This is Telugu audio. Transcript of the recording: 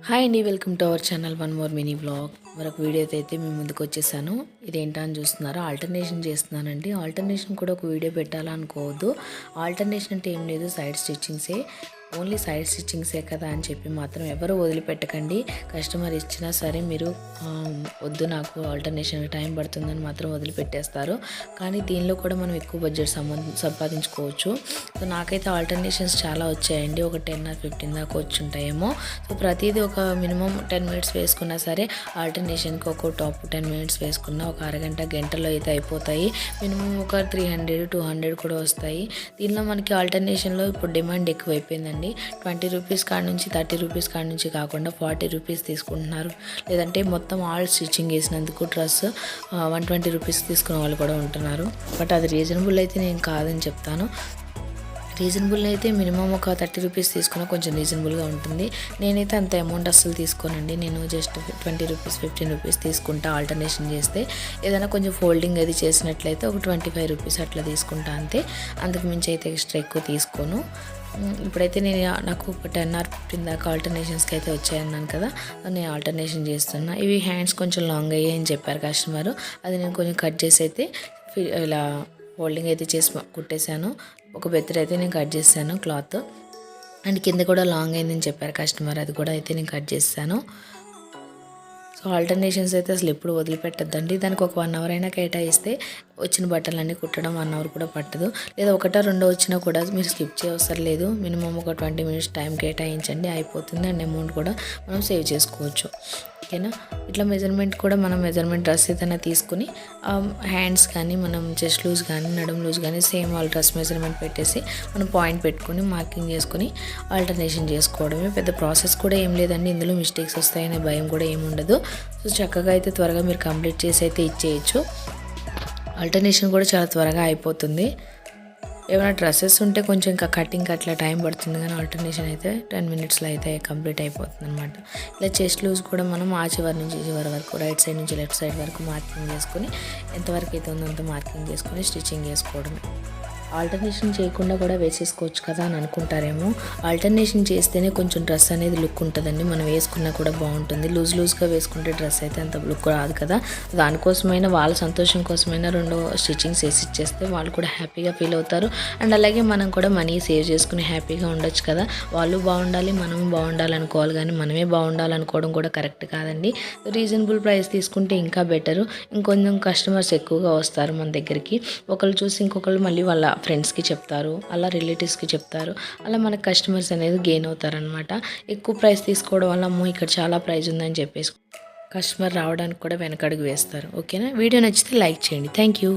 హాయ్ అండి, welcome to our channel. One more mini vlog. మరొక వీడియోతో అయితే మేము ముందుకు వచ్చేసాను. ఇదేంటా అని చూస్తున్నారా, ఆల్టర్నేషన్ చేస్తున్నానండి. ఆల్టర్నేషన్ కూడా ఒక వీడియో పెట్టాలనుకోవద్దు. ఆల్టర్నేషన్ అంటే ఏం లేదు, సైడ్ స్టిచ్చింగ్సే. ఓన్లీ సైడ్ స్టిచ్చింగ్సే కదా అని చెప్పి మాత్రం ఎవరు వదిలిపెట్టకండి. కస్టమర్ ఇచ్చినా సరే మీరు వద్దు, నాకు ఆల్టర్నేషన్ టైం పడుతుందని మాత్రం వదిలిపెట్టేస్తారు. కానీ దీనిలో కూడా మనం ఎక్కువ బడ్జెట్ సంపాదించుకోవచ్చు. సో నాకైతే ఆల్టర్నేషన్స్ చాలా వచ్చాయండి. ఒక 10 or 15 దాకా వచ్చి ఉంటాయేమో. సో ప్రతిదీ ఒక మినిమం 10 minutes వేసుకున్నా సరే, ఆల్టర్నేషన్కి ఒక టాప్ 10 minutes వేసుకున్నా ఒక అరగంట గంటలో అయితే అయిపోతాయి. మినిమం ఒక 300-200 కూడా వస్తాయి. దీనిలో మనకి ఆల్టర్నేషన్లో ఇప్పుడు డిమాండ్ ఎక్కువైపోయిందండి. 20 రూపీస్ కాడ నుంచి 30 రూపీస్ కాడ నుంచి కాకుండా 40 రూపీస్ తీసుకుంటున్నారు. లేదంటే మొత్తం ఆల్ స్టిచ్చింగ్ వేసినందుకు డ్రెస్ 120 రూపీస్ తీసుకునే వాళ్ళు కూడా ఉంటున్నారు. బట్ అది రీజనబుల్ అయితే నేను కాదని చెప్తాను. రీజనబుల్ అయితే మినిమం ఒక 30 రూపీస్ తీసుకున్నా కొంచెం రీజనబుల్గా ఉంటుంది. నేనైతే అంత అమౌంట్ అస్సలు తీసుకోనండి. నేను జస్ట్ 20 రూపీస్ 15 రూపీస్ తీసుకుంటా. ఆల్టర్నేషన్ చేస్తే ఏదైనా కొంచెం ఫోల్డింగ్ అది చేసినట్లయితే ఒక 25 రూపీస్ అట్లా తీసుకుంటా అంతే. అంతకు మించి అయితే ఎక్స్ట్రా ఎక్కువ తీసుకోను. ఇప్పుడైతే నాకు ఒక 10 or 15 దాకా ఆల్టర్నేషన్స్కి అయితే వచ్చాయన్నాను కదా, నేను ఆల్టర్నేషన్ చేస్తున్నా. ఇవి హ్యాండ్స్ కొంచెం లాంగ్ అయ్యాయి అని చెప్పారు కస్టమరు. అది నేను కొంచెం కట్ చేసి అయితే ఇలా ఫోల్డింగ్ అయితే చేసి కుట్టేశాను. ఒక బెత్తర్ అయితే నేను కట్ చేశాను క్లాత్. అండ్ కింద కూడా లాంగ్ అయిందని చెప్పారు కస్టమర్, అది కూడా అయితే నేను కట్ చేశాను. సో ఆల్టర్నేషన్స్ అయితే అసలు ఎప్పుడు వదిలిపెట్టద్దండి. దానికి ఒక 1 hour అయినా కేటాయిస్తే వచ్చిన బట్టలన్నీ కుట్టడం 1 hour కూడా పట్టదు. లేదా ఒకటో రెండో వచ్చినా కూడా మీరు స్కిప్ చేయవసరం లేదు. మినిమం ఒక 20 minutes టైం కేటాయించండి, అయిపోతుంది. అండ్ అమౌంట్ కూడా మనం సేవ్ చేసుకోవచ్చు. ఓకేనా. ఇట్లా మెజర్మెంట్ కూడా మనం మెజర్మెంట్ డ్రెస్ ఏదైనా తీసుకుని హ్యాండ్స్ కానీ మనం చెస్ట్ లూజ్ కానీ నడుము లూజ్ కానీ సేమ్ వాళ్ళ డ్రెస్ మెజర్మెంట్ పెట్టేసి మనం పాయింట్ పెట్టుకొని మార్కింగ్ చేసుకుని ఆల్టర్నేషన్ చేసుకోవడమే. పెద్ద ప్రాసెస్ కూడా ఏం లేదండి. ఇందులో మిస్టేక్స్ వస్తాయనే భయం కూడా ఏమి ఉండదు. సో చక్కగా అయితే త్వరగా మీరు కంప్లీట్ చేసి అయితే ఇచ్చేయచ్చు. ఆల్టర్నేషన్ కూడా చాలా త్వరగా అయిపోతుంది. ఏమైనా డ్రెస్సెస్ ఉంటే కొంచెం ఇంకా కటింగ్ అట్లా టైం పడుతుంది, కానీ ఆల్టర్నేషన్ అయితే 10 minutesలో అయితే కంప్లీట్ అయిపోతుంది అనమాట. ఇలా చెస్ట్ లూజ్ కూడా మనం ఆ చివరి నుంచి చివరి వరకు, రైట్ సైడ్ నుంచి లెఫ్ట్ సైడ్ వరకు మార్కింగ్ చేసుకొని ఎంతవరకు అయితే ఉందో అంత మార్కింగ్ చేసుకొని స్టిచ్చింగ్ చేసుకోవడమే. ఆల్టర్నేషన్ చేయకుండా కూడా వేసేసుకోవచ్చు కదా అని అనుకుంటారేమో. ఆల్టర్నేషన్ చేస్తేనే కొంచెం డ్రెస్ అనేది లుక్ ఉంటుందండి. మనం వేసుకున్నా కూడా బాగుంటుంది. లూజ్గా వేసుకుంటే డ్రెస్ అయితే అంత లుక్ రాదు కదా. దానికోసమైనా వాళ్ళ సంతోషం కోసమైనా 2 స్టిచ్చింగ్స్ వేసి ఇచ్చేస్తే వాళ్ళు కూడా హ్యాపీగా ఫీల్ అవుతారు. అండ్ అలాగే మనం కూడా మనీ సేవ్ చేసుకుని హ్యాపీగా ఉండొచ్చు కదా. వాళ్ళు బాగుండాలి, మనము బాగుండాలి అనుకోవాలి, కానీ మనమే బాగుండాలనుకోవడం కూడా కరెక్ట్ కాదండి. రీజనబుల్ ప్రైస్ తీసుకుంటే ఇంకా బెటరు. ఇంకొంచెం కస్టమర్స్ ఎక్కువగా వస్తారు మన దగ్గరికి. ఒకళ్ళు చూసి ఇంకొకళ్ళు మళ్ళీ వాళ్ళ ఫ్రెండ్స్కి చెప్తారు, అలా రిలేటివ్స్కి చెప్తారు. అలా మనకు కస్టమర్స్ అనేది గెయిన్ అవుతారనమాట. ఎక్కువ ప్రైస్ తీసుకోవడం వల్ల అమ్మో ఇక్కడ చాలా ప్రైస్ ఉందని చెప్పేసి కస్టమర్ రావడానికి కూడా వెనకడుగు వేస్తారు. ఓకేనా. వీడియో నచ్చితే లైక్ చేయండి. Thank you.